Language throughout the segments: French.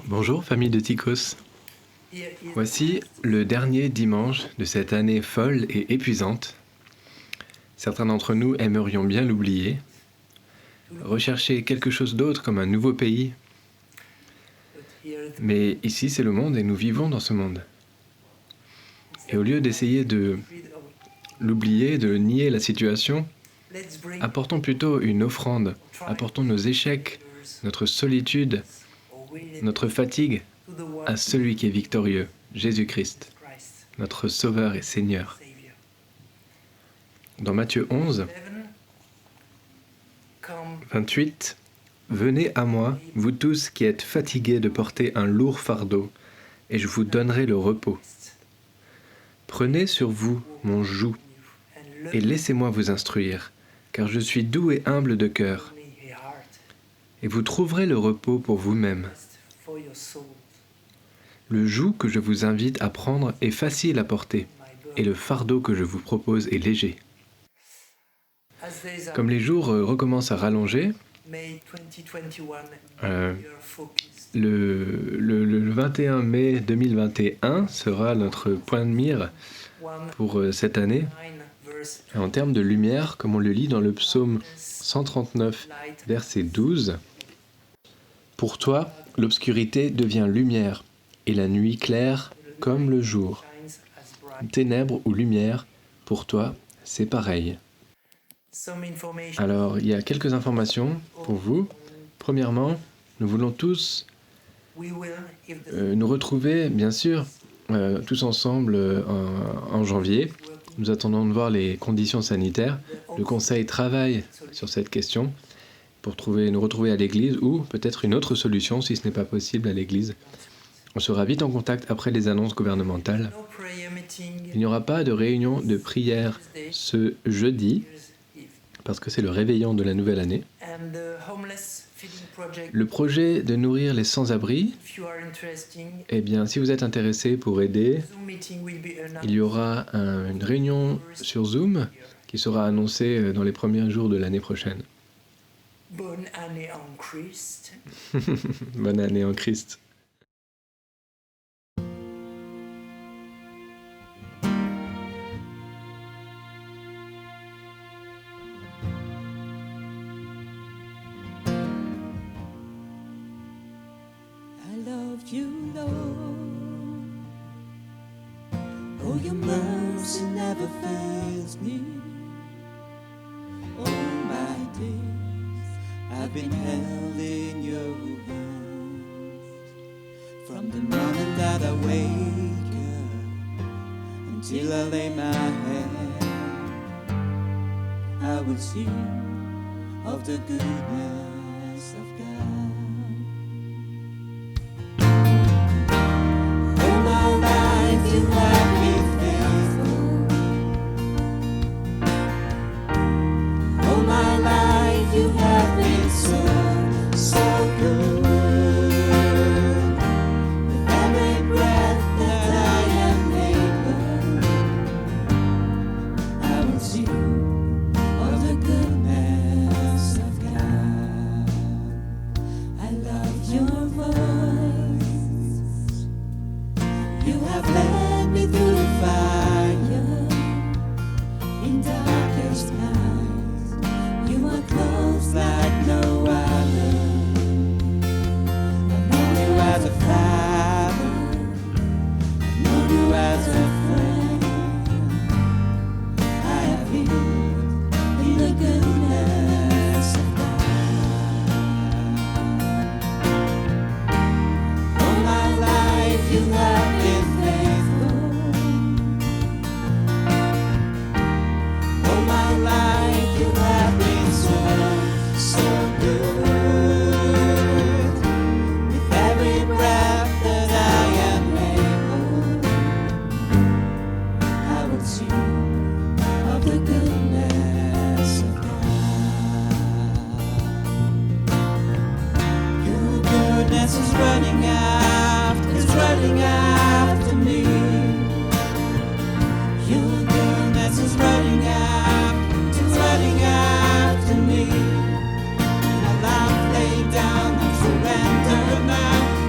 Bonjour famille de Tikos. Voici le dernier dimanche de cette année folle et épuisante. Certains d'entre nous aimerions bien l'oublier, rechercher quelque chose d'autre comme un nouveau pays. Mais ici c'est le monde et nous vivons dans ce monde. Et au lieu d'essayer de l'oublier, de nier la situation, apportons plutôt une offrande, apportons nos échecs, notre solitude, notre fatigue à celui qui est victorieux, Jésus-Christ, notre Sauveur et Seigneur. Dans Matthieu 11, 28, « Venez à moi, vous tous qui êtes fatigués de porter un lourd fardeau, et je vous donnerai le repos. Prenez sur vous mon joug, et laissez-moi vous instruire, car je suis doux et humble de cœur, et vous trouverez le repos pour vous-même. Le joug que je vous invite à prendre est facile à porter, et le fardeau que je vous propose est léger. » Comme les jours recommencent à rallonger, le 21 mai 2021 sera notre point de mire pour cette année. En termes de lumière, comme on le lit dans le psaume 139, verset 12, « Pour toi, l'obscurité devient lumière, et la nuit claire comme le jour. Ténèbres ou lumière, pour toi, c'est pareil. » Alors, il y a quelques informations pour vous. Premièrement, nous voulons tous nous retrouver, bien sûr, tous ensemble en janvier. Nous attendons de voir les conditions sanitaires. Le Conseil travaille sur cette question pour nous retrouver à l'église ou peut-être une autre solution si ce n'est pas possible à l'église. On sera vite en contact après les annonces gouvernementales. Il n'y aura pas de réunion de prière ce jeudi, parce que c'est le réveillon de la nouvelle année. Le projet de nourrir les sans-abri, eh bien, si vous êtes intéressé pour aider, il y aura une réunion sur Zoom qui sera annoncée dans les premiers jours de l'année prochaine. Bonne année en Christ. Bonne année en Christ. I love you, Lord. Oh, your mercy never fails me. All my days I've been held in your hands. From the moment that I wake up until I lay my head, I will sing of the goodness of God. All my life you have been faithful. All my life you have been so, so good. With every breath that I am able, I will sing of the goodness of God. I love your voice. You have led me through the fire in darkest night. You are close like no other. I know you as a father. I know you as a friend. I have lived in the goodness of God. All my life you have been faithful. All my life you have been so, so good. With every breath that I am able, I will sing of the goodness of God. Your goodness is running after me. Your goodness is running after me. My life laid down and surrender now.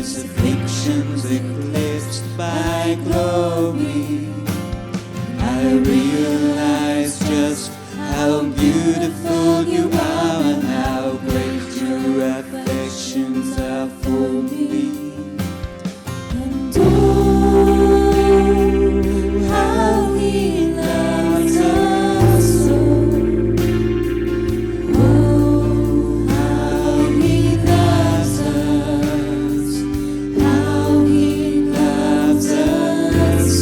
his afflictions eclipsed by glory. I realize just how beautiful you are and how great your affections are for me. And oh, how he loves us so. Oh, how he loves us. How he loves us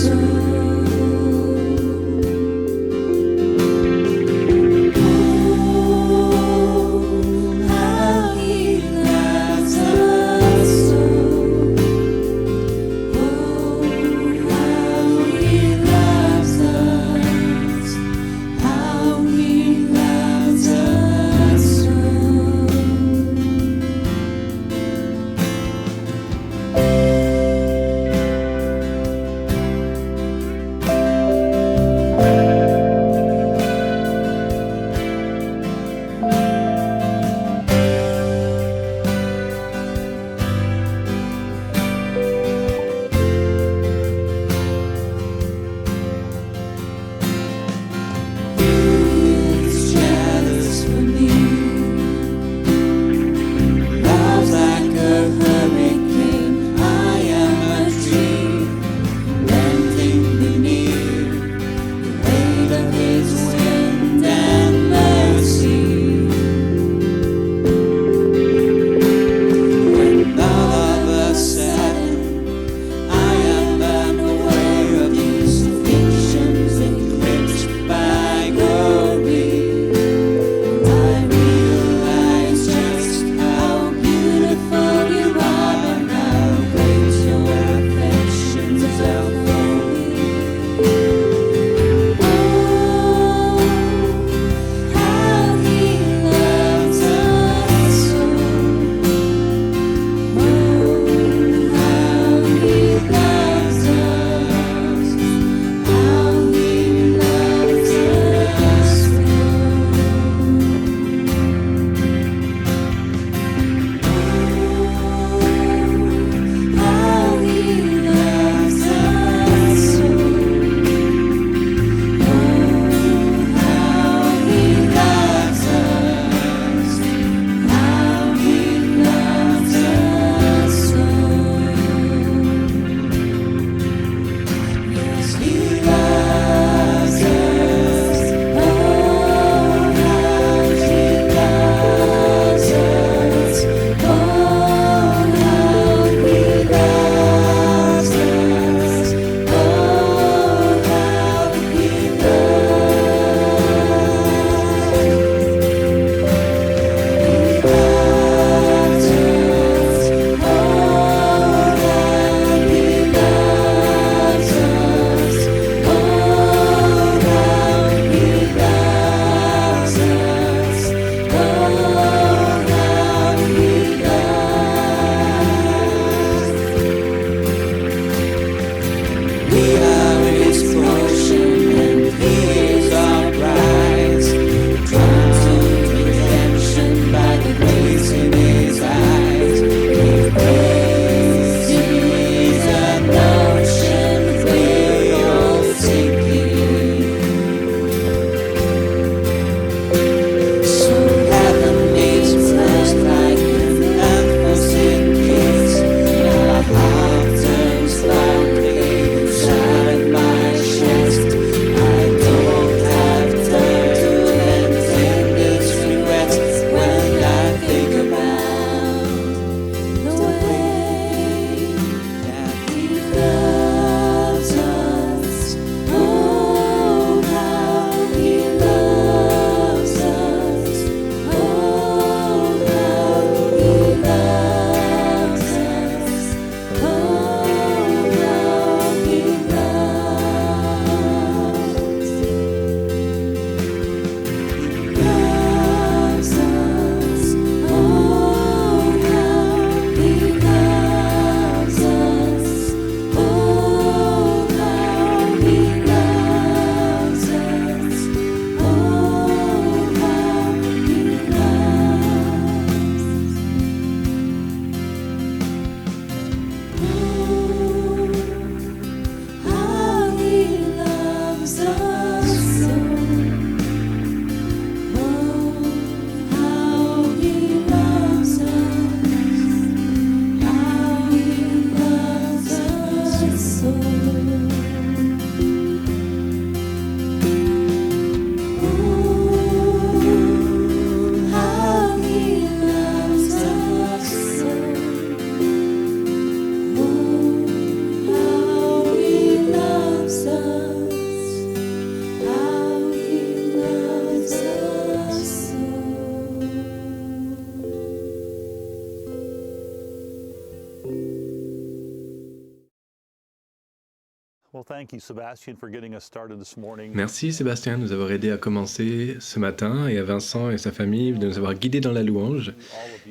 Merci Sébastien de nous avoir aidés à commencer ce matin et à Vincent et sa famille de nous avoir guidés dans la louange.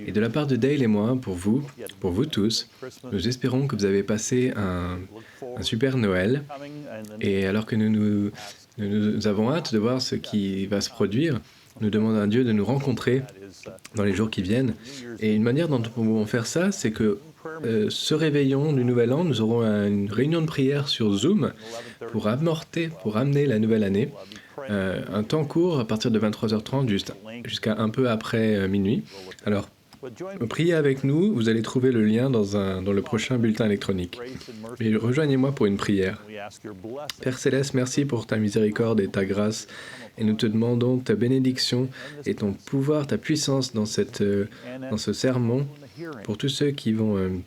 Et de la part de Dale et moi, pour vous tous, nous espérons que vous avez passé un super Noël. Et alors que nous avons hâte de voir ce qui va se produire, nous demandons à Dieu de nous rencontrer dans les jours qui viennent. Et une manière dont nous pouvons faire ça, c'est que ce réveillon du Nouvel An, nous aurons une réunion de prière sur Zoom pour amener la nouvelle année. Un temps court à partir de 23h30 jusqu'à un peu après minuit. Alors, priez avec nous, vous allez trouver le lien dans le prochain bulletin électronique. Et rejoignez-moi pour une prière. Père Céleste, merci pour ta miséricorde et ta grâce. Et nous te demandons ta bénédiction et ton pouvoir, ta puissance dans ce sermon pour tous ceux qui vont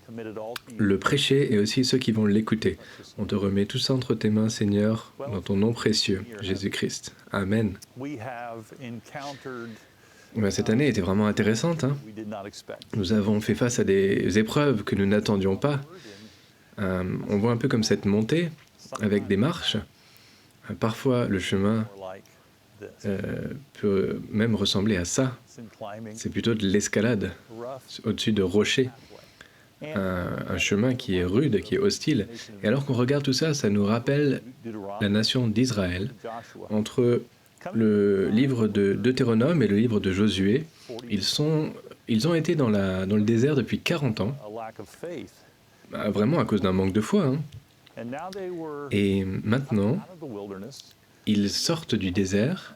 le prêcher et aussi ceux qui vont l'écouter. On te remet tout ça entre tes mains, Seigneur, dans ton nom précieux, Jésus-Christ. Amen. Cette année était vraiment intéressante. Nous avons fait face à des épreuves que nous n'attendions pas. On voit un peu comme cette montée avec des marches. Parfois, le chemin peut même ressembler à ça. C'est plutôt de l'escalade au-dessus de rochers. Un chemin qui est rude, qui est hostile. Et alors qu'on regarde tout ça, ça nous rappelle la nation d'Israël. Entre le livre de Deutéronome et le livre de Josué, ils ont été dans le désert depuis 40 ans, vraiment à cause d'un manque de foi. Et maintenant, ils sortent du désert,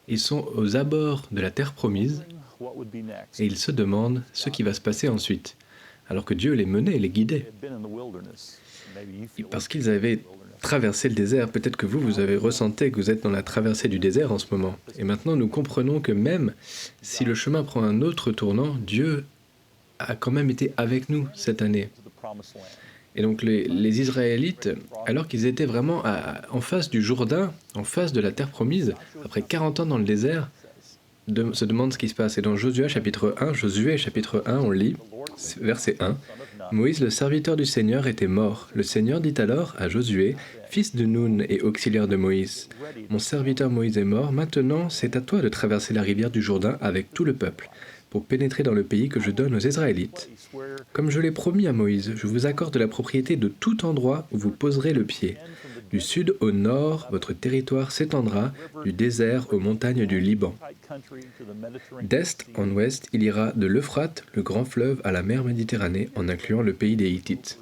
ils sont aux abords de la terre promise, et ils se demandent ce qui va se passer ensuite, alors que Dieu les menait, les guidait. Parce qu'ils avaient traversé le désert, peut-être que vous avez ressenti que vous êtes dans la traversée du désert en ce moment. Et maintenant, nous comprenons que même si le chemin prend un autre tournant, Dieu a quand même été avec nous cette année. Et donc les Israélites, alors qu'ils étaient vraiment en face du Jourdain, en face de la terre promise, après 40 ans dans le désert, se demandent ce qui se passe. Et dans Josué chapitre 1, on lit, verset 1, « Moïse, le serviteur du Seigneur, était mort. Le Seigneur dit alors à Josué, fils de Nun et auxiliaire de Moïse, « Mon serviteur Moïse est mort, maintenant c'est à toi de traverser la rivière du Jourdain avec tout le peuple, pour pénétrer dans le pays que je donne aux Israélites. Comme je l'ai promis à Moïse, je vous accorde la propriété de tout endroit où vous poserez le pied. Du sud au nord, votre territoire s'étendra, du désert aux montagnes du Liban. D'est en ouest, il ira de l'Euphrate, le grand fleuve, à la mer Méditerranée, en incluant le pays des Hittites. »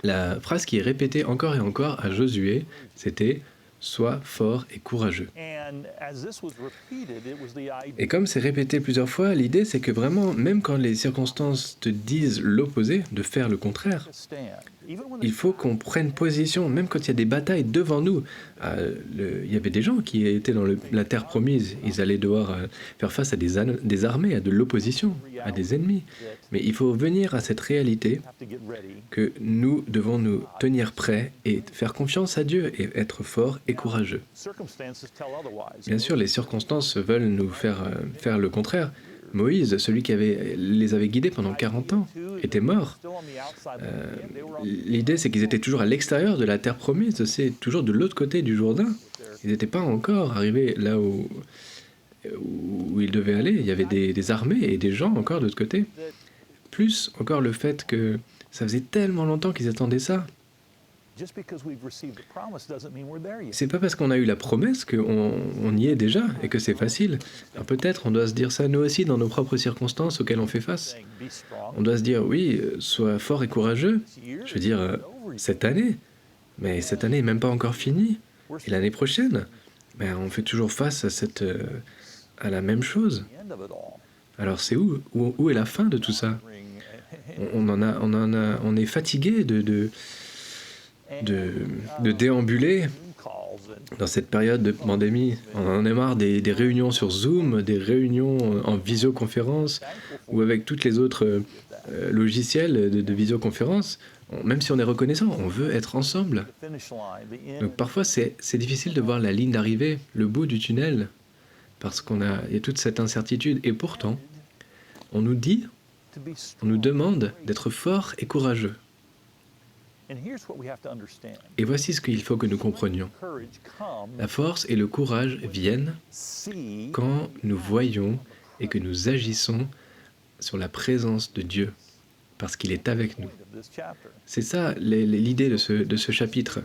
La phrase qui est répétée encore et encore à Josué, c'était « Sois fort et courageux ». Et comme c'est répété plusieurs fois, l'idée c'est que vraiment, même quand les circonstances te disent l'opposé, de faire le contraire, il faut qu'on prenne position, même quand il y a des batailles devant nous. Il y avait des gens qui étaient dans la terre promise, ils allaient devoir faire face à des armées, à de l'opposition, à des ennemis. Mais il faut venir à cette réalité que nous devons nous tenir prêts et faire confiance à Dieu et être forts et courageux. Bien sûr, les circonstances veulent nous faire le contraire. Moïse, celui qui les avait guidés pendant 40 ans, était mort. L'idée, c'est qu'ils étaient toujours à l'extérieur de la terre promise, c'est toujours de l'autre côté du Jourdain. Ils n'étaient pas encore arrivés là où ils devaient aller. Il y avait des armées et des gens encore de l'autre côté. Plus encore le fait que ça faisait tellement longtemps qu'ils attendaient ça. C'est pas parce qu'on a eu la promesse qu'on y est déjà et que c'est facile. Alors peut-être on doit se dire ça nous aussi dans nos propres circonstances auxquelles on fait face. On doit se dire oui, sois fort et courageux. Je veux dire, cette année. Mais cette année n'est même pas encore finie. Et l'année prochaine, on fait toujours face à la même chose. Alors c'est où est la fin de tout ça? On est fatigué de déambuler dans cette période de pandémie. On en a marre des réunions sur Zoom, des réunions en visioconférence ou avec tous les autres logiciels de visioconférence. Même si on est reconnaissant, on veut être ensemble. Donc parfois c'est difficile de voir la ligne d'arrivée, le bout du tunnel, parce il y a toute cette incertitude. Et pourtant, on nous demande d'être forts et courageux. Et voici ce qu'il faut que nous comprenions. La force et le courage viennent quand nous voyons et que nous agissons sur la présence de Dieu, parce qu'il est avec nous. C'est ça l'idée de ce chapitre.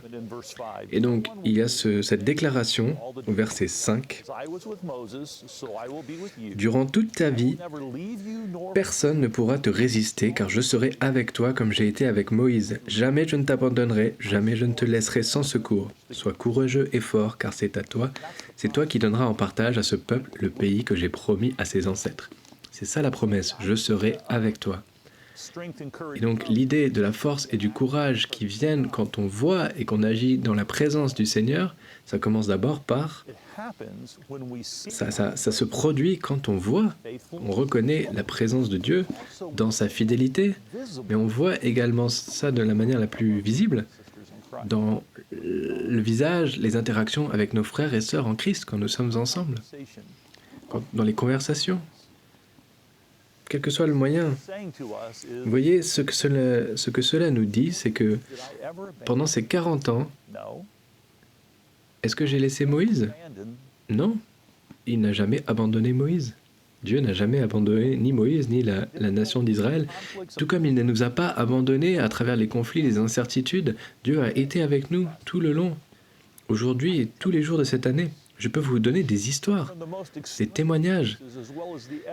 Et donc, il y a cette déclaration au verset 5. Durant toute ta vie, personne ne pourra te résister, car je serai avec toi comme j'ai été avec Moïse. Jamais je ne t'abandonnerai, jamais je ne te laisserai sans secours. Sois courageux et fort, car c'est à toi. C'est toi qui donneras en partage à ce peuple le pays que j'ai promis à ses ancêtres. C'est ça la promesse, je serai avec toi. Et donc l'idée de la force et du courage qui viennent quand on voit et qu'on agit dans la présence du Seigneur, ça commence d'abord par... Ça se produit quand on voit, on reconnaît la présence de Dieu dans sa fidélité, mais on voit également ça de la manière la plus visible dans le visage, les interactions avec nos frères et sœurs en Christ quand nous sommes ensemble, dans les conversations. Quel que soit le moyen. Vous voyez, ce que cela nous dit, c'est que pendant ces 40 ans, est-ce que j'ai laissé Moïse? Non, il n'a jamais abandonné Moïse. Dieu n'a jamais abandonné ni Moïse, ni la nation d'Israël. Tout comme il ne nous a pas abandonnés à travers les conflits, les incertitudes, Dieu a été avec nous tout le long. Aujourd'hui et tous les jours de cette année. Je peux vous donner des histoires, des témoignages,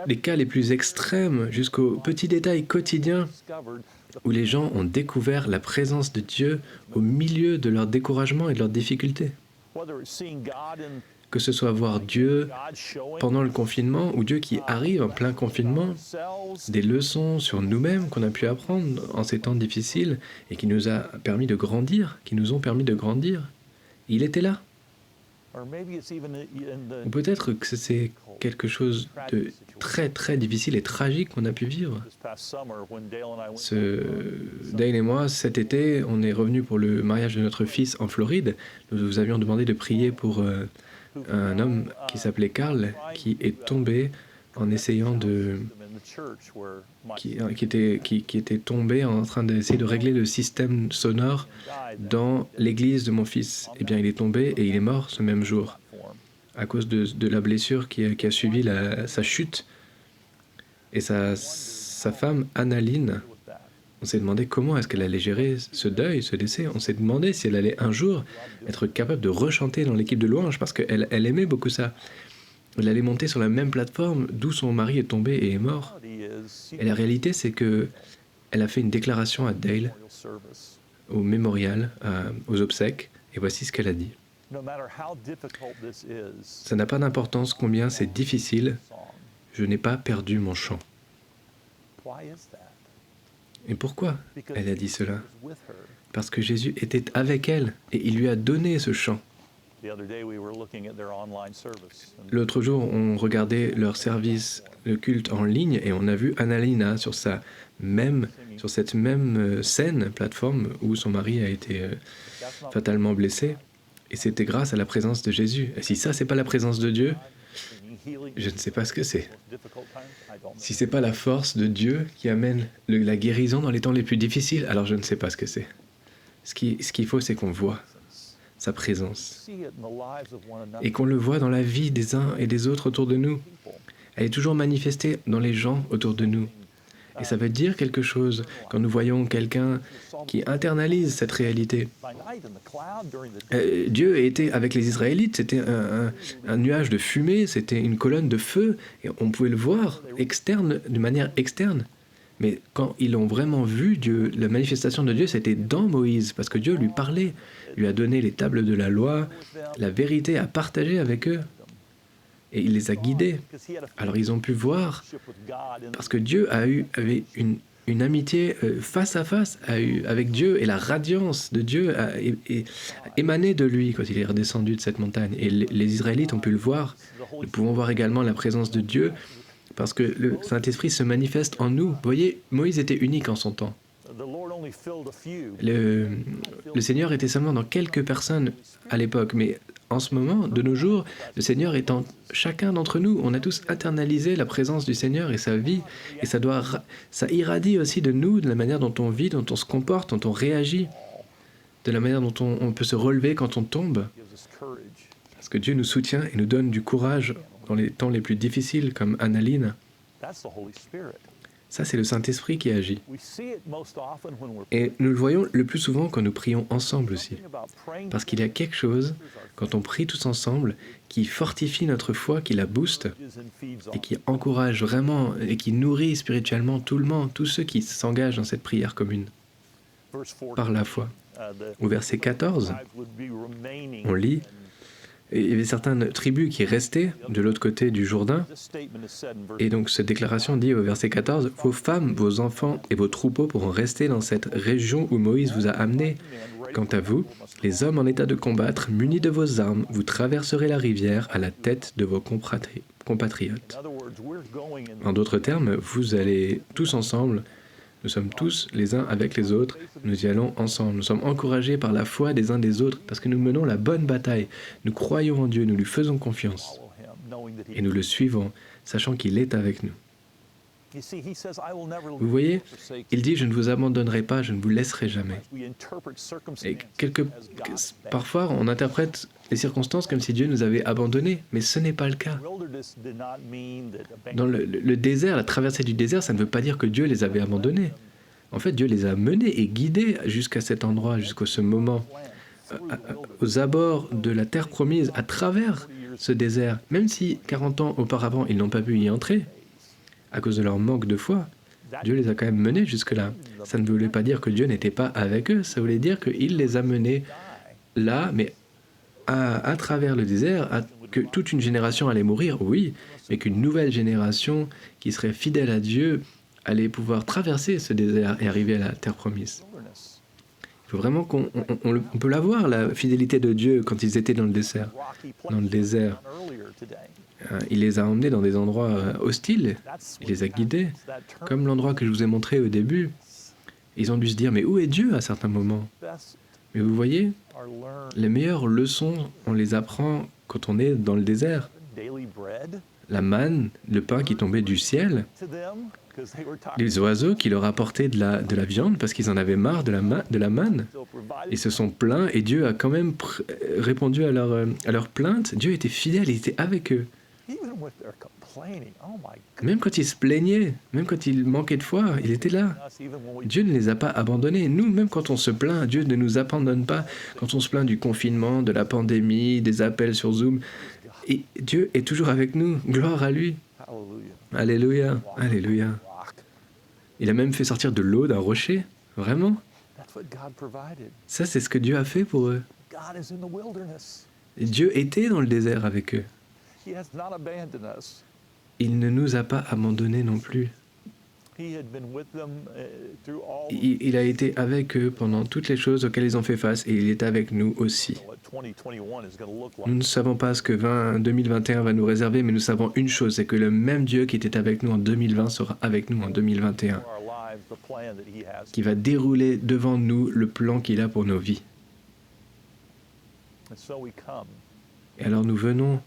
les cas les plus extrêmes jusqu'aux petits détails quotidiens où les gens ont découvert la présence de Dieu au milieu de leur découragement et de leurs difficultés. Que ce soit voir Dieu pendant le confinement ou Dieu qui arrive en plein confinement, des leçons sur nous-mêmes qu'on a pu apprendre en ces temps difficiles et qui nous a permis de grandir, qui nous ont permis de grandir. Il était là. Ou peut-être que c'est quelque chose de très très difficile et tragique qu'on a pu vivre. Dale et moi, cet été, on est revenus pour le mariage de notre fils en Floride. Nous vous avions demandé de prier pour un homme qui s'appelait Carl, qui est tombé en essayant qui était tombé en train d'essayer de régler le système sonore dans l'église de mon fils. Eh bien, il est tombé et il est mort ce même jour à cause de la blessure qui a suivi sa chute. Et sa femme, Annaline, on s'est demandé comment est-ce qu'elle allait gérer ce deuil, ce décès. On s'est demandé si elle allait un jour être capable de rechanter dans l'équipe de louange parce qu'elle aimait beaucoup ça. Elle allait monter sur la même plateforme d'où son mari est tombé et est mort. Et la réalité, c'est que elle a fait une déclaration à Dale, au mémorial, aux obsèques, et voici ce qu'elle a dit. Ça n'a pas d'importance combien c'est difficile, je n'ai pas perdu mon chant. Et pourquoi elle a dit cela? Parce que Jésus était avec elle et il lui a donné ce chant. L'autre jour, on regardait leur service de culte en ligne et on a vu Annalina sur cette même scène, plateforme, où son mari a été fatalement blessé. Et c'était grâce à la présence de Jésus. Et si ça, c'est pas la présence de Dieu, je ne sais pas ce que c'est. Si c'est pas la force de Dieu qui amène la guérison dans les temps les plus difficiles, alors je ne sais pas ce que c'est. Ce qu'il faut, c'est qu'on voit sa présence et qu'on le voit dans la vie des uns et des autres autour de nous. Elle est toujours manifestée dans les gens autour de nous. Et ça veut dire quelque chose quand nous voyons quelqu'un qui internalise cette réalité. Dieu était avec les Israélites, c'était un nuage de fumée, c'était une colonne de feu, et on pouvait le voir de manière externe. Mais quand ils ont vraiment vu Dieu, la manifestation de Dieu, c'était dans Moïse, parce que Dieu lui parlait, lui a donné les tables de la loi, la vérité à partager avec eux. Et il les a guidés. Alors ils ont pu voir, parce que Dieu avait une amitié face à face avec Dieu, et la radiance de Dieu a émané de lui quand il est redescendu de cette montagne. Et les Israélites ont pu le voir. Nous pouvons voir également la présence de Dieu, parce que le Saint-Esprit se manifeste en nous. Vous voyez, Moïse était unique en son temps. Le Seigneur était seulement dans quelques personnes à l'époque, mais en ce moment, de nos jours, le Seigneur est en chacun d'entre nous. On a tous internalisé la présence du Seigneur et sa vie, et ça irradie aussi de nous, de la manière dont on vit, dont on se comporte, dont on réagit. de la manière dont on peut se relever quand on tombe. Parce que Dieu nous soutient et nous donne du courage dans les temps les plus difficiles, comme Annaline. Ça, c'est le Saint-Esprit qui agit. Et nous le voyons le plus souvent quand nous prions ensemble aussi. Parce qu'il y a quelque chose, quand on prie tous ensemble, qui fortifie notre foi, qui la booste, et qui encourage vraiment, et qui nourrit spirituellement tout le monde, tous ceux qui s'engagent dans cette prière commune, par la foi. Au verset 14, on lit, il y avait certaines tribus qui restaient de l'autre côté du Jourdain. Et donc cette déclaration dit au verset 14, « Vos femmes, vos enfants et vos troupeaux pourront rester dans cette région où Moïse vous a amenés. Quant à vous, les hommes en état de combattre, munis de vos armes, vous traverserez la rivière à la tête de vos compatriotes. » En d'autres termes, vous allez tous ensemble. Nous sommes tous les uns avec les autres, nous y allons ensemble. Nous sommes encouragés par la foi des uns des autres parce que nous menons la bonne bataille. Nous croyons en Dieu, nous lui faisons confiance et nous le suivons, sachant qu'il est avec nous. Vous voyez, il dit « Je ne vous abandonnerai pas, je ne vous laisserai jamais ». Et parfois, on interprète les circonstances comme si Dieu nous avait abandonnés, mais ce n'est pas le cas. Dans le désert, la traversée du désert, ça ne veut pas dire que Dieu les avait abandonnés. En fait, Dieu les a menés et guidés jusqu'à cet endroit, jusqu'à ce moment, aux abords de la terre promise, à travers ce désert. Même si 40 ans auparavant, ils n'ont pas pu y entrer, à cause de leur manque de foi, Dieu les a quand même menés jusque-là. Ça ne voulait pas dire que Dieu n'était pas avec eux, ça voulait dire qu'il les a menés là, mais à travers le désert, que toute une génération allait mourir, oui, mais qu'une nouvelle génération qui serait fidèle à Dieu allait pouvoir traverser ce désert et arriver à la terre promise. Il faut vraiment qu'on peut la voir, la fidélité de Dieu quand ils étaient dans le désert. Il les a emmenés dans des endroits hostiles, il les a guidés, comme l'endroit que je vous ai montré au début. Ils ont dû se dire, mais où est Dieu à certains moments? Mais vous voyez, les meilleures leçons, on les apprend quand on est dans le désert. La manne, le pain qui tombait du ciel, les oiseaux qui leur apportaient de la viande parce qu'ils en avaient marre de la manne. Ils se sont plaints et Dieu a quand même répondu à leur plainte. Dieu était fidèle, il était avec eux. Même quand ils se plaignaient, même quand ils manquaient de foi, il était là. Dieu ne les a pas abandonnés. Nous, même quand on se plaint, Dieu ne nous abandonne pas. Quand on se plaint du confinement, de la pandémie, des appels sur Zoom, et Dieu est toujours avec nous. Gloire à lui. Alléluia. Alléluia. Il a même fait sortir de l'eau d'un rocher. Vraiment. Ça, c'est ce que Dieu a fait pour eux. Et Dieu était dans le désert avec eux. Il ne nous a pas abandonnés non plus. Il a été avec eux pendant toutes les choses auxquelles ils ont fait face et il est avec nous aussi. Nous ne savons pas ce que 2021 va nous réserver, mais nous savons une chose, c'est que le même Dieu qui était avec nous en 2020 sera avec nous en 2021, qui va dérouler devant nous le plan qu'il a pour nos vies. Et alors nous venons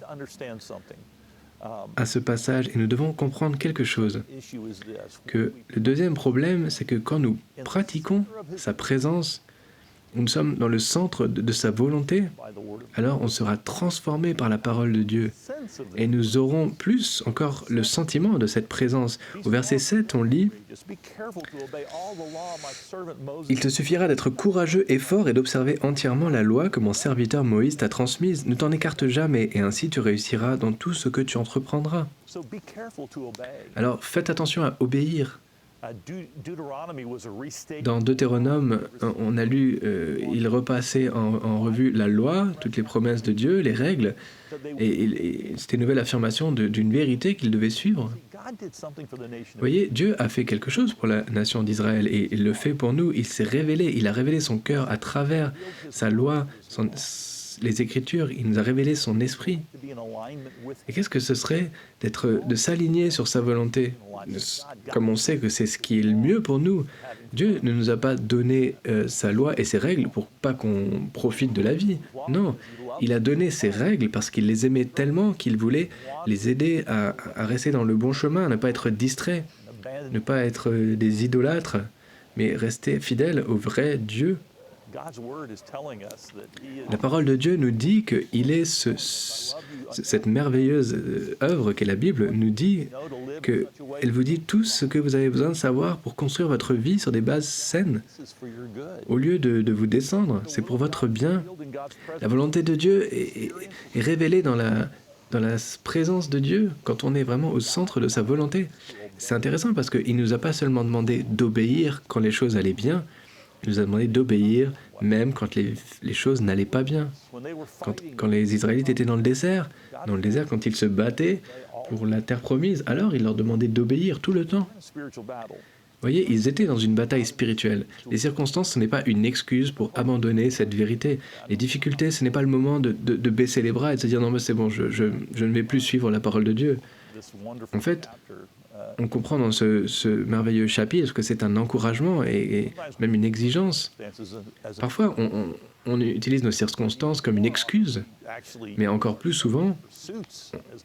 à ce passage et nous devons comprendre quelque chose. Que le deuxième problème, c'est que quand nous pratiquons sa présence, nous sommes dans le centre de sa volonté, alors on sera transformé par la parole de Dieu. Et nous aurons plus encore le sentiment de cette présence. Au verset 7, on lit « Il te suffira d'être courageux et fort et d'observer entièrement la loi que mon serviteur Moïse t'a transmise. Ne t'en écarte jamais, et ainsi tu réussiras dans tout ce que tu entreprendras. » Alors faites attention à obéir. Dans Deutéronome, on a lu, il repassait en revue la loi, toutes les promesses de Dieu, les règles, et c'était une nouvelle affirmation d'une vérité qu'il devait suivre. Vous voyez, Dieu a fait quelque chose pour la nation d'Israël, et il le fait pour nous. Il s'est révélé, il a révélé son cœur à travers sa loi, les Écritures, il nous a révélé son esprit. Et qu'est-ce que ce serait de s'aligner sur sa volonté? Comme on sait que c'est ce qui est le mieux pour nous. Dieu ne nous a pas donné sa loi et ses règles pour pas qu'on profite de la vie. Non, il a donné ses règles parce qu'il les aimait tellement qu'il voulait les aider à rester dans le bon chemin, à ne pas être distraits, ne pas être des idolâtres, mais rester fidèles au vrai Dieu. La parole de Dieu nous dit qu'il est cette merveilleuse œuvre qu'est la Bible, nous dit qu'elle vous dit tout ce que vous avez besoin de savoir pour construire votre vie sur des bases saines. Au lieu de vous descendre, c'est pour votre bien. La volonté de Dieu est révélée dans la présence de Dieu, quand on est vraiment au centre de sa volonté. C'est intéressant parce qu'il ne nous a pas seulement demandé d'obéir quand les choses allaient bien, il nous a demandé d'obéir même quand les choses n'allaient pas bien. Quand les Israélites étaient dans le désert, quand ils se battaient pour la terre promise, alors il leur demandait d'obéir tout le temps. Vous voyez, ils étaient dans une bataille spirituelle. Les circonstances, ce n'est pas une excuse pour abandonner cette vérité. Les difficultés, ce n'est pas le moment de baisser les bras et de se dire « Non, mais c'est bon, je ne vais plus suivre la parole de Dieu ». En fait, on comprend dans ce merveilleux chapitre que c'est un encouragement et même une exigence. Parfois, on utilise nos circonstances comme une excuse, mais encore plus souvent,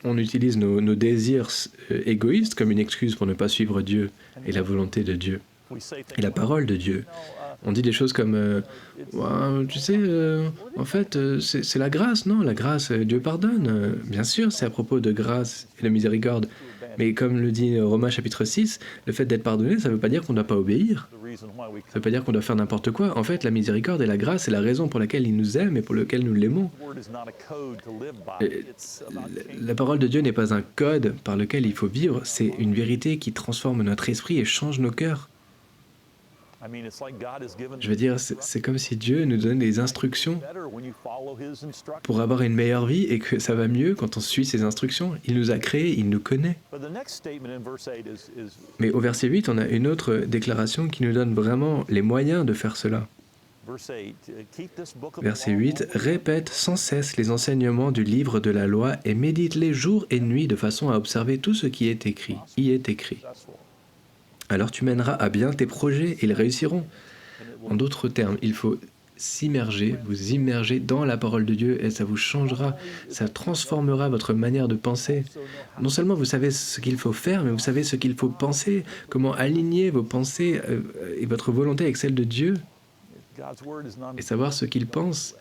on utilise nos désirs égoïstes comme une excuse pour ne pas suivre Dieu et la volonté de Dieu et la parole de Dieu. On dit des choses comme tu sais, en fait, c'est la grâce, non? La grâce, Dieu pardonne. Bien sûr, c'est à propos de grâce et de miséricorde. Mais comme le dit Romains chapitre 6, le fait d'être pardonné, ça ne veut pas dire qu'on ne doit pas obéir. Ça ne veut pas dire qu'on doit faire n'importe quoi. En fait, la miséricorde et la grâce, c'est la raison pour laquelle il nous aime et pour laquelle nous l'aimons. La parole de Dieu n'est pas un code par lequel il faut vivre, c'est une vérité qui transforme notre esprit et change nos cœurs. Je veux dire, c'est comme si Dieu nous donne des instructions pour avoir une meilleure vie et que ça va mieux quand on suit ses instructions. Il nous a créés, il nous connaît. Mais au verset 8, on a une autre déclaration qui nous donne vraiment les moyens de faire cela. Verset 8, « Répète sans cesse les enseignements du livre de la loi et médite-les jour et nuit de façon à observer tout ce qui est écrit. Y est écrit. Alors tu mèneras à bien tes projets et ils réussiront. » En d'autres termes, il faut vous immerger dans la parole de Dieu et ça vous changera, ça transformera votre manière de penser. Non seulement vous savez ce qu'il faut faire, mais vous savez ce qu'il faut penser, comment aligner vos pensées et votre volonté avec celle de Dieu et savoir ce qu'il pense.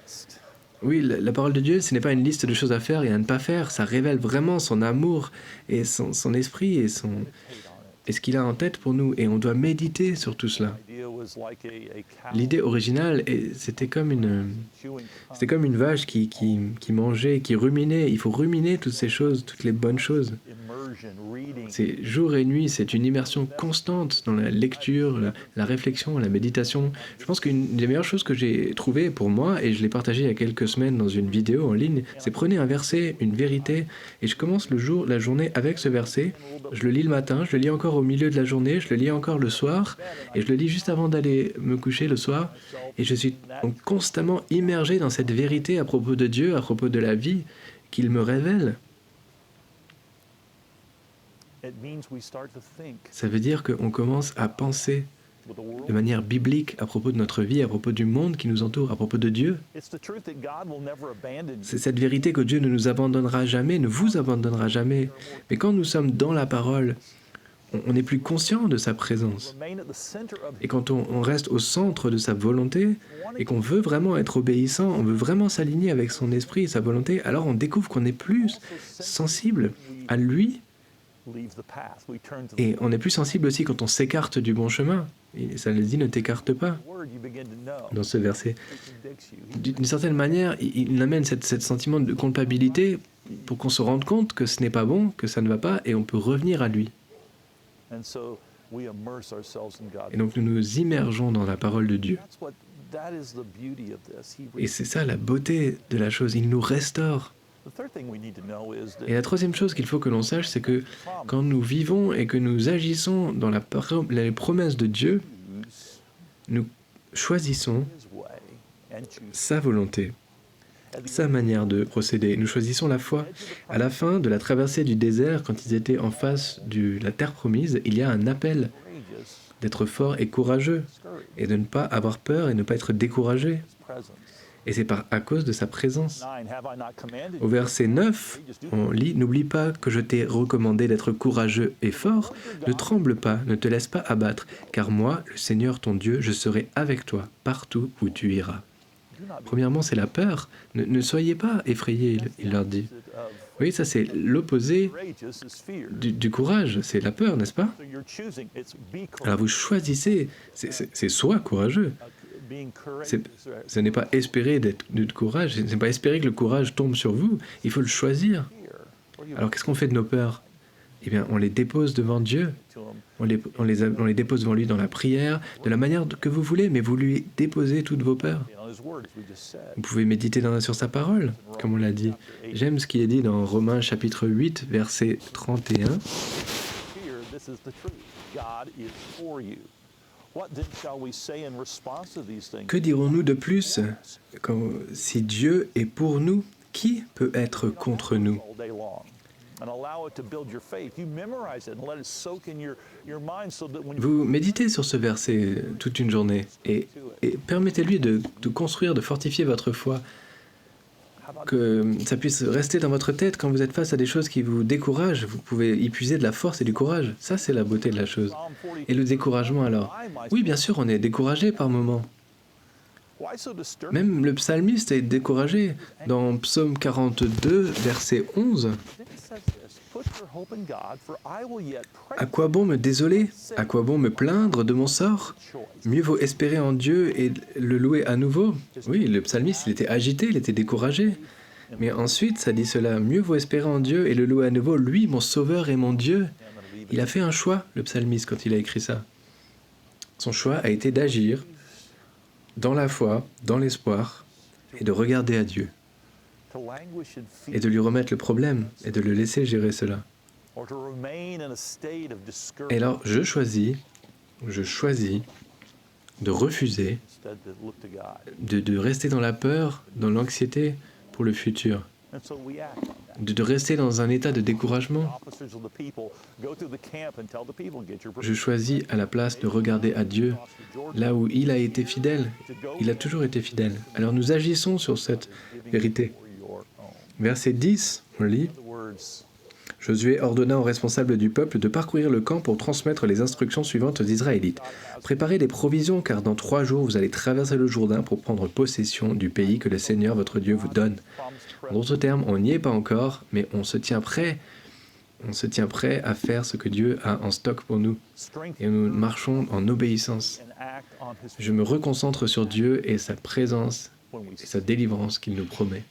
Oui, la parole de Dieu, ce n'est pas une liste de choses à faire et à ne pas faire, ça révèle vraiment son amour et son esprit et ce qu'il a en tête pour nous, et on doit méditer sur tout cela. L'idée originale, c'était comme une vache qui mangeait, qui ruminait. Il faut ruminer toutes ces choses, toutes les bonnes choses. C'est jour et nuit, c'est une immersion constante dans la lecture, la réflexion, la méditation. Je pense qu'une des meilleures choses que j'ai trouvées pour moi, et je l'ai partagé il y a quelques semaines dans une vidéo en ligne, c'est prenez un verset, une vérité, et je commence la journée avec ce verset. Je le lis le matin, je le lis encore au milieu de la journée, je le lis encore le soir, et je le lis juste avant d'aller me coucher le soir, et je suis constamment immergé dans cette vérité à propos de Dieu, à propos de la vie qu'il me révèle. Ça veut dire qu'on commence à penser de manière biblique à propos de notre vie, à propos du monde qui nous entoure, à propos de Dieu. C'est cette vérité que Dieu ne nous abandonnera jamais, ne vous abandonnera jamais. Mais quand nous sommes dans la parole, on n'est plus conscient de sa présence. Et quand on reste au centre de sa volonté et qu'on veut vraiment être obéissant, on veut vraiment s'aligner avec son esprit et sa volonté, alors on découvre qu'on est plus sensible à lui. Et on est plus sensible aussi quand on s'écarte du bon chemin. Et ça le dit, ne t'écarte pas, dans ce verset. D'une certaine manière, il amène ce sentiment de culpabilité pour qu'on se rende compte que ce n'est pas bon, que ça ne va pas, et on peut revenir à lui. Et donc nous nous immergeons dans la parole de Dieu. Et c'est ça la beauté de la chose, il nous restaure. Et la troisième chose qu'il faut que l'on sache, c'est que quand nous vivons et que nous agissons dans les promesses de Dieu, nous choisissons sa volonté, sa manière de procéder. Nous choisissons la foi. À la fin de la traversée du désert, quand ils étaient en face de la terre promise, il y a un appel d'être fort et courageux, et de ne pas avoir peur et ne pas être découragé. Et c'est à cause de sa présence. Au verset 9, on lit « N'oublie pas que je t'ai recommandé d'être courageux et fort. Ne tremble pas, ne te laisse pas abattre, car moi, le Seigneur ton Dieu, je serai avec toi partout où tu iras. » Premièrement, c'est la peur. Ne soyez pas effrayés, il leur dit. Vous voyez, ça c'est l'opposé du courage, c'est la peur, n'est-ce pas? Alors vous choisissez, c'est soi courageux. Ce n'est pas espérer d'être courage, ce n'est pas espérer que le courage tombe sur vous, il faut le choisir. Alors qu'est-ce qu'on fait de nos peurs? Eh bien, on les dépose devant Dieu, on les dépose devant lui dans la prière, de la manière que vous voulez, mais vous lui déposez toutes vos peurs. Vous pouvez méditer sur sa parole, comme on l'a dit. J'aime ce qui est dit dans Romains chapitre 8, verset 31. Que dirons-nous de plus? Si Dieu est pour nous, qui peut être contre nous? Vous méditez sur ce verset toute une journée et permettez-lui de construire, de fortifier votre foi, que ça puisse rester dans votre tête quand vous êtes face à des choses qui vous découragent. Vous pouvez y puiser de la force et du courage. Ça, c'est la beauté de la chose. Et le découragement, alors? Oui, bien sûr, on est découragé par moments. Même le psalmiste est découragé. Dans Psaume 42, verset 11, « À quoi bon me désoler? À quoi bon me plaindre de mon sort? Mieux vaut espérer en Dieu et le louer à nouveau. » Oui, le psalmiste, il était agité, il était découragé. Mais ensuite, ça dit cela, « Mieux vaut espérer en Dieu et le louer à nouveau, lui, mon sauveur et mon Dieu. » Il a fait un choix, le psalmiste, quand il a écrit ça. Son choix a été d'agir dans la foi, dans l'espoir, et de regarder à Dieu, et de lui remettre le problème, et de le laisser gérer cela. Et alors, je choisis de refuser, de rester dans la peur, dans l'anxiété pour le futur, de rester dans un état de découragement. Je choisis à la place de regarder à Dieu, là où il a été fidèle. Il a toujours été fidèle. Alors nous agissons sur cette vérité. Verset 10, on lit « Josué ordonna aux responsables du peuple de parcourir le camp pour transmettre les instructions suivantes aux Israélites. Préparez des provisions, car dans 3 jours, vous allez traverser le Jourdain pour prendre possession du pays que le Seigneur, votre Dieu, vous donne. » En d'autres termes, on n'y est pas encore, mais on se tient prêt. On se tient prêt à faire ce que Dieu a en stock pour nous. Et nous marchons en obéissance. Je me reconcentre sur Dieu et sa présence et sa délivrance qu'il nous promet.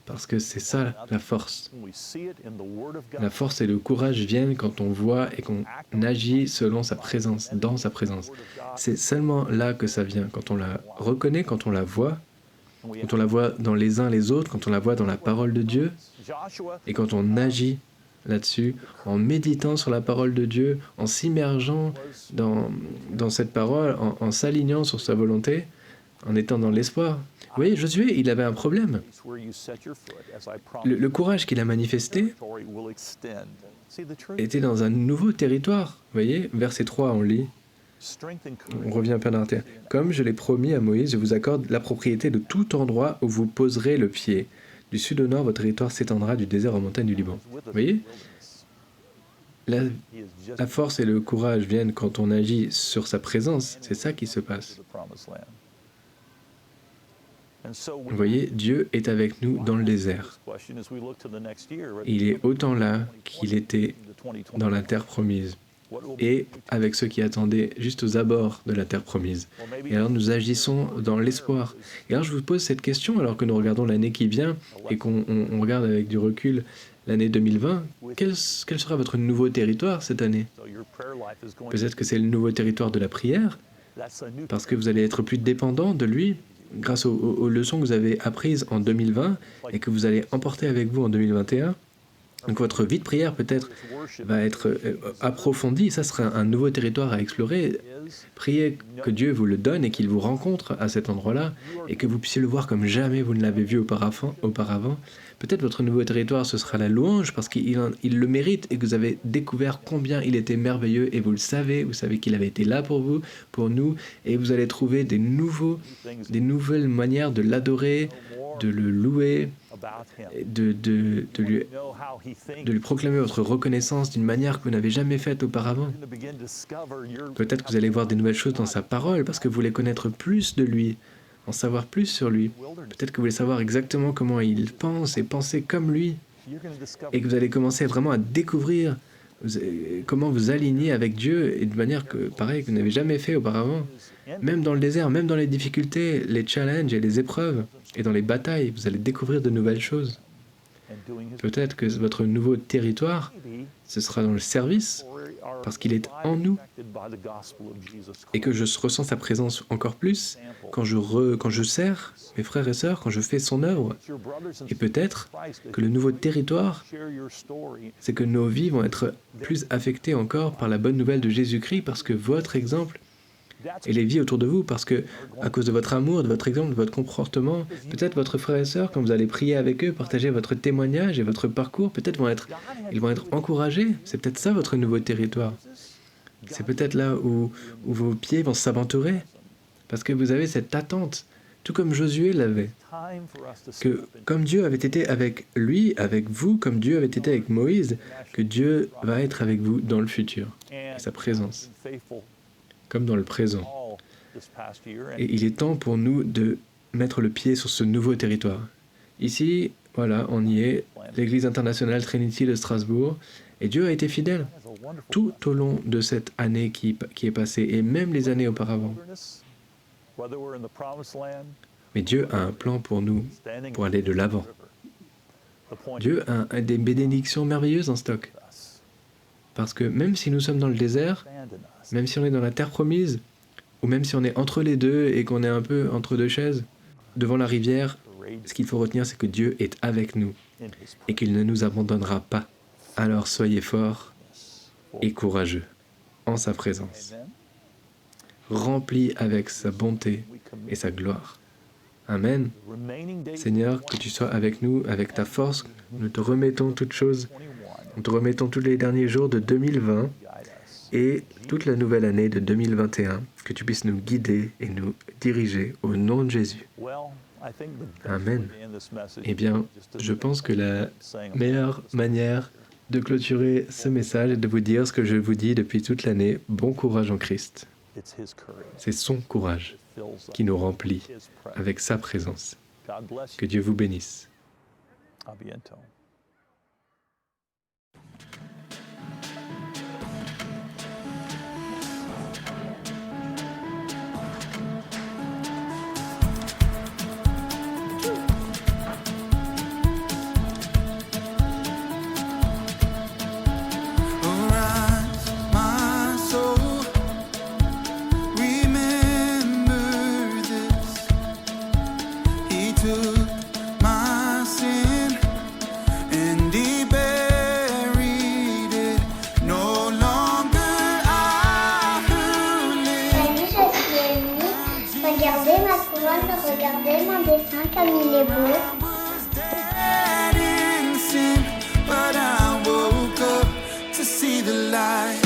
Parce que c'est ça la force. La force et le courage viennent quand on voit et qu'on agit selon sa présence, dans sa présence. C'est seulement là que ça vient, quand on la reconnaît, quand on la voit dans les uns les autres, quand on la voit dans la parole de Dieu, et quand on agit là-dessus, en méditant sur la parole de Dieu, en s'immergeant dans cette parole, en s'alignant sur sa volonté, en étant dans l'espoir. Vous voyez, Josué, il avait un problème. Le courage qu'il a manifesté était dans un nouveau territoire. Vous voyez, verset 3, on lit. On revient un peu dans la terre. « Comme je l'ai promis à Moïse, je vous accorde la propriété de tout endroit où vous poserez le pied. Du sud au nord, votre territoire s'étendra du désert aux montagnes du Liban. » Vous voyez, la force et le courage viennent quand on agit sur sa présence. C'est ça qui se passe. Vous voyez, Dieu est avec nous dans le désert. Il est autant là qu'il était dans la terre promise et avec ceux qui attendaient juste aux abords de la terre promise. Et alors nous agissons dans l'espoir. Et alors je vous pose cette question alors que nous regardons l'année qui vient et qu'on regarde avec du recul l'année 2020. Quel sera votre nouveau territoire cette année? Peut-être que c'est le nouveau territoire de la prière, parce que vous allez être plus dépendant de lui, grâce aux leçons que vous avez apprises en 2020 et que vous allez emporter avec vous en 2021. Donc votre vie de prière peut-être va être approfondie, ça sera un nouveau territoire à explorer. Priez que Dieu vous le donne et qu'il vous rencontre à cet endroit-là et que vous puissiez le voir comme jamais vous ne l'avez vu auparavant. Peut-être votre nouveau territoire, ce sera la louange parce qu'il le mérite et que vous avez découvert combien il était merveilleux et vous savez qu'il avait été là pour vous, pour nous, et vous allez trouver des nouvelles manières de l'adorer, de le louer, de lui proclamer votre reconnaissance d'une manière que vous n'avez jamais faite auparavant. Peut-être que vous allez voir des nouvelles choses dans sa parole parce que vous voulez connaître plus de lui, en savoir plus sur lui. Peut-être que vous voulez savoir exactement comment il pense et penser comme lui. Et que vous allez commencer vraiment à découvrir comment vous aligner avec Dieu et de manière que, pareil, que vous n'avez jamais fait auparavant. Même dans le désert, même dans les difficultés, les challenges et les épreuves, et dans les batailles, vous allez découvrir de nouvelles choses. Peut-être que votre nouveau territoire, ce sera dans le service, parce qu'il est en nous, et que je ressens sa présence encore plus quand je sers mes frères et sœurs, quand je fais son œuvre. Et peut-être que le nouveau territoire, c'est que nos vies vont être plus affectées encore par la bonne nouvelle de Jésus-Christ, parce que votre exemple et les vies autour de vous, parce que à cause de votre amour, de votre exemple, de votre comportement, peut-être votre frère et sœur, quand vous allez prier avec eux, partager votre témoignage et votre parcours, peut-être ils vont être encouragés. C'est peut-être ça votre nouveau territoire. C'est peut-être là où vos pieds vont s'aventurer, parce que vous avez cette attente, tout comme Josué l'avait, que comme Dieu avait été avec lui, avec vous, comme Dieu avait été avec Moïse, que Dieu va être avec vous dans le futur, et sa présence, comme dans le présent. Et il est temps pour nous de mettre le pied sur ce nouveau territoire. Ici, voilà, on y est, l'Église internationale Trinity de Strasbourg, et Dieu a été fidèle tout au long de cette année qui est passée, et même les années auparavant. Mais Dieu a un plan pour nous, pour aller de l'avant. Dieu a des bénédictions merveilleuses en stock. Parce que même si nous sommes dans le désert, même si on est dans la terre promise, ou même si on est entre les deux et qu'on est un peu entre deux chaises, devant la rivière, ce qu'il faut retenir, c'est que Dieu est avec nous et qu'il ne nous abandonnera pas. Alors soyez forts et courageux en sa présence, remplis avec sa bonté et sa gloire. Amen. Seigneur, que tu sois avec nous, avec ta force, nous te remettons toutes choses, nous te remettons tous les derniers jours de 2020 et toute la nouvelle année de 2021, que tu puisses nous guider et nous diriger au nom de Jésus. Amen. Eh bien, je pense que la meilleure manière de clôturer ce message est de vous dire ce que je vous dis depuis toute l'année, bon courage en Christ. C'est son courage qui nous remplit avec sa présence. Que Dieu vous bénisse. Regardez mon dessin comme il est beau. But I woke up to see the light.